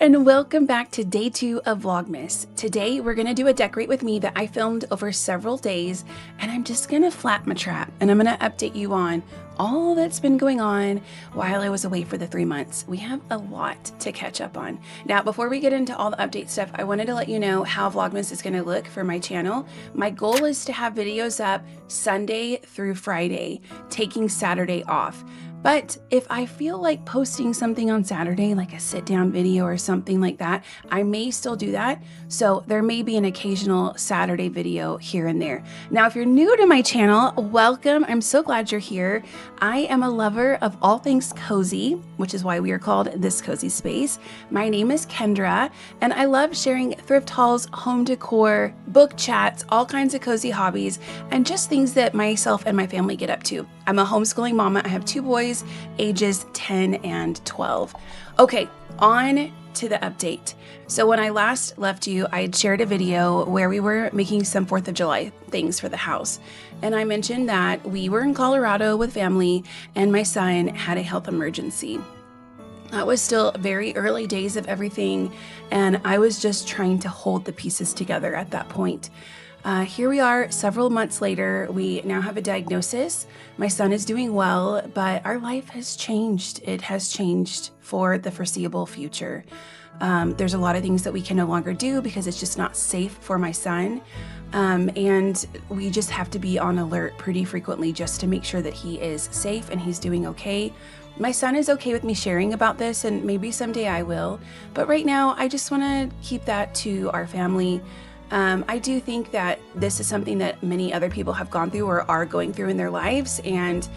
and welcome back to day 2 of Vlogmas. Today we're going to do a decorate with me that I filmed over several days, and I'm just going to flap my trap and I'm going to update you on all that's been going on while I was away for the 3 months. We have a lot to catch up on. Now, before we get into all the update stuff, I wanted to let you know how Vlogmas is going to look for my channel. My goal is to have videos up Sunday through Friday, taking Saturday off. But if I feel like posting something on Saturday, like a sit down video or something like that, I may still do that. So there may be an occasional Saturday video here and there. Now, if you're new to my channel, welcome. I'm so glad you're here. I am a lover of all things cozy, which is why we are called This Cozy Space. My name is Kendra, and I love sharing thrift hauls, home decor, book chats, all kinds of cozy hobbies, and just things that myself and my family get up to. I'm a homeschooling mama. I have 2 boys, ages 10 and 12. Okay, on to the update. So when I last left you, I had shared a video where we were making some 4th of July things for the house. And I mentioned that we were in Colorado with family and my son had a health emergency. That was still very early days of everything, and I was just trying to hold the pieces together at that point. Here we are several months later. We now have a diagnosis. My son is doing well, but our life has changed. It has changed for the foreseeable future. There's a lot of things that we can no longer do because it's just not safe for my son. And we just have to be on alert pretty frequently just to make sure that he is safe and he's doing okay. My son is okay with me sharing about this, and maybe someday I will. But right now, I just want to keep that to our family. I do think that this is something that many other people have gone through or are going through in their lives. And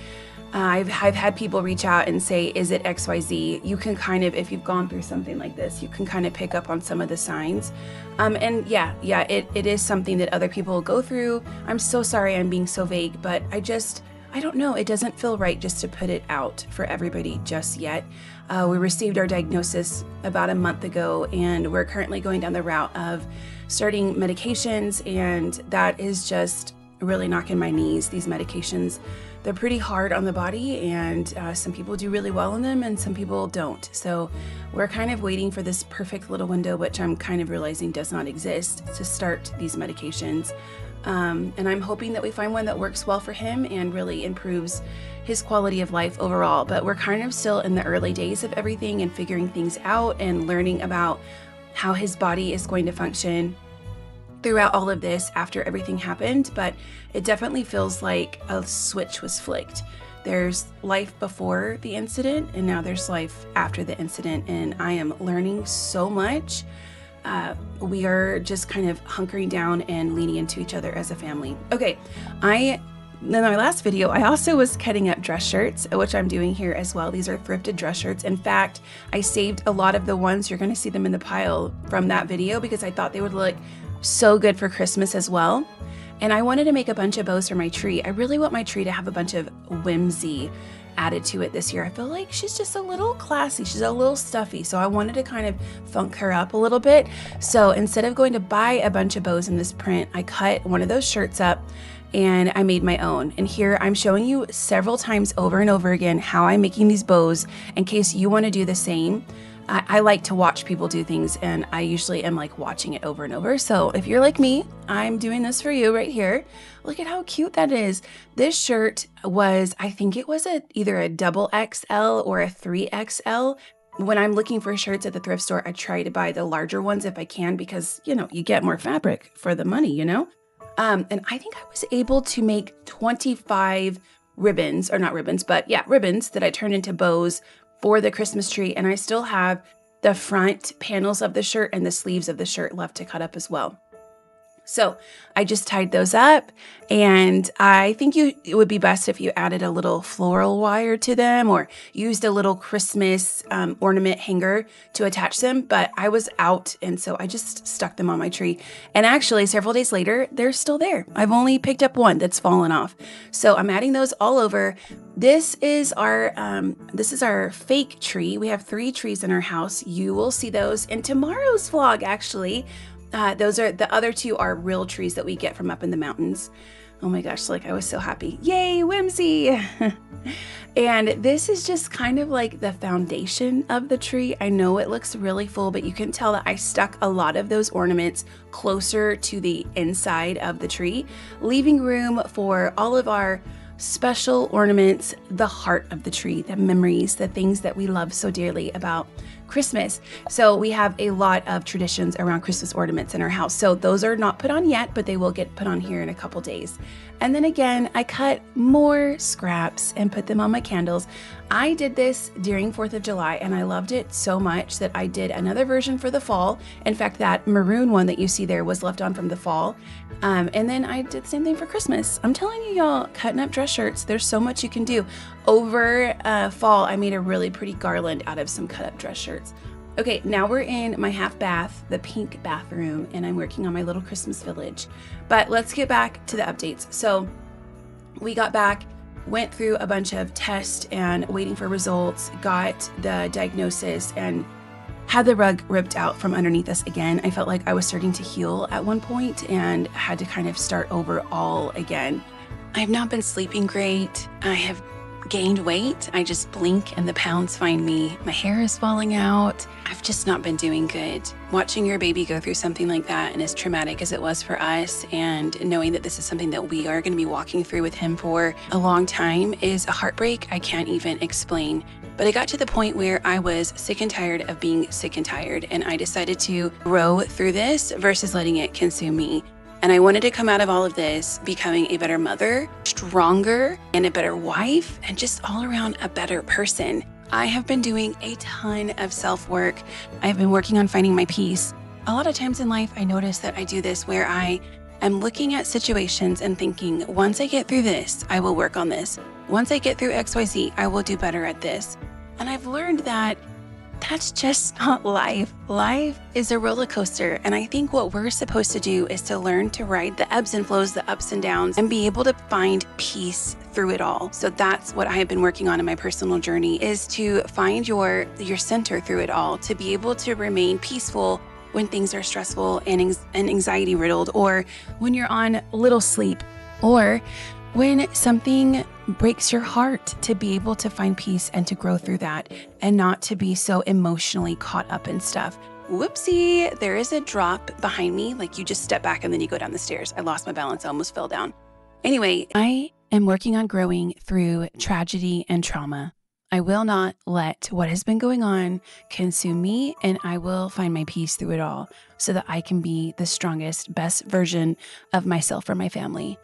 I've had people reach out and say, is it XYZ? You can kind of, if you've gone through something like this, you can kind of pick up on some of the signs. And yeah, it is something that other people go through. I'm so sorry I'm being so vague, but I don't know. It doesn't feel right just to put it out for everybody just yet. We received our diagnosis about a month ago, and we're currently going down the route of starting medications, and that is just really knocking my knees. These medications, they're pretty hard on the body, and some people do really well on them and some people don't. So we're kind of waiting for this perfect little window, which I'm kind of realizing does not exist, to start these medications. And I'm hoping that we find one that works well for him and really improves his quality of life overall. But we're kind of still in the early days of everything and figuring things out and learning about how his body is going to function throughout all of this after everything happened. But it definitely feels like a switch was flicked. There's life before the incident, and now there's life after the incident. And I am learning so much. We are just kind of hunkering down and leaning into each other as a family. Okay, in my last video, I also was cutting up dress shirts, which I'm doing here as well. These are thrifted dress shirts. In fact, I saved a lot of the ones, you're going to see them in the pile from that video, because I thought they would look so good for Christmas as well. And I wanted to make a bunch of bows for my tree. I really want my tree to have a bunch of whimsy added to it this year. I feel like she's just a little classy. She's a little stuffy. So I wanted to kind of funk her up a little bit. So instead of going to buy a bunch of bows in this print, I cut one of those shirts up and I made my own. And here I'm showing you several times over and over again how I'm making these bows in case you want to do the same. I like to watch people do things, and I usually am like watching it over and over. So if you're like me, I'm doing this for you right here. Look at how cute that is. This shirt was, I think it was either a double XL or a 3XL. When I'm looking for shirts at the thrift store, I try to buy the larger ones if I can, because, you get more fabric for the money, And I think I was able to make 25 ribbons, or not ribbons, but yeah, ribbons that I turned into bows for the Christmas tree. And I still have the front panels of the shirt and the sleeves of the shirt left to cut up as well. So I just tied those up, and I think it would be best if you added a little floral wire to them or used a little Christmas ornament hanger to attach them. But I was out, and so I just stuck them on my tree. And actually, several days later, they're still there. I've only picked up one that's fallen off. So I'm adding those all over. This is our fake tree. We have 3 trees in our house. You will see those in tomorrow's vlog, actually. Those are the other 2 are real trees that we get from up in the mountains. Oh my gosh, like I was so happy. Yay, whimsy. And this is just kind of like the foundation of the tree. I know it looks really full, but you can tell that I stuck a lot of those ornaments closer to the inside of the tree, leaving room for all of our special ornaments, the heart of the tree, the memories, the things that we love so dearly about Christmas. So we have a lot of traditions around Christmas ornaments in our house. So those are not put on yet, but they will get put on here in a couple days. And then again, I cut more scraps and put them on my candles. I did this during 4th of July and I loved it so much that I did another version for the fall. In fact, that maroon one that you see there was left on from the fall. And then I did the same thing for Christmas. I'm telling you, y'all, cutting up dress shirts, there's so much you can do. Over fall, I made a really pretty garland out of some cut up dress shirts. Okay, now we're in my half bath, the pink bathroom, and I'm working on my little Christmas village. But let's get back to the updates. So we got back, went through a bunch of tests and waiting for results, got the diagnosis, and had the rug ripped out from underneath us again. I felt like I was starting to heal at one point and had to kind of start over all again. I've not been sleeping great. I have gained weight. I just blink and the pounds find me. My hair is falling out. I've just not been doing good. Watching your baby go through something like that, and as traumatic as it was for us, and knowing that this is something that we are going to be walking through with him for a long time, is a heartbreak I can't even explain. But I got to the point where I was sick and tired of being sick and tired, and I decided to grow through this versus letting it consume me. And I wanted to come out of all of this becoming a better mother, stronger, and a better wife, and just all around a better person. I have been doing a ton of self-work. I have been working on finding my peace. A lot of times in life, I notice that I do this where I am looking at situations and thinking, once I get through this, I will work on this. Once I get through XYZ, I will do better at this. And I've learned that that's just not life. Life is a roller coaster. And I think what we're supposed to do is to learn to ride the ebbs and flows, the ups and downs, and be able to find peace through it all. So that's what I have been working on in my personal journey, is to find your center through it all, to be able to remain peaceful when things are stressful and anxiety riddled, or when you're on little sleep, or when something breaks your heart, to be able to find peace and to grow through that and not to be so emotionally caught up in stuff. Whoopsie, there is a drop behind me. Like, you just step back and then you go down the stairs. I lost my balance. I almost fell down. Anyway, I am working on growing through tragedy and trauma. I will not let what has been going on consume me, and I will find my peace through it all so that I can be the strongest, best version of myself for my family.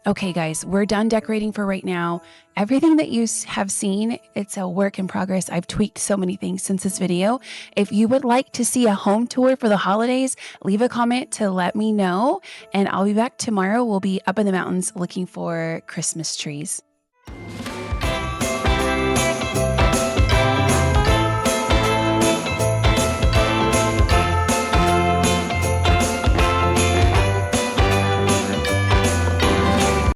Okay, guys, we're done decorating for right now. Everything that you have seen, it's a work in progress. I've tweaked so many things since this video. If you would like to see a home tour for the holidays, leave a comment to let me know, and I'll be back tomorrow. We'll be up in the mountains looking for Christmas trees.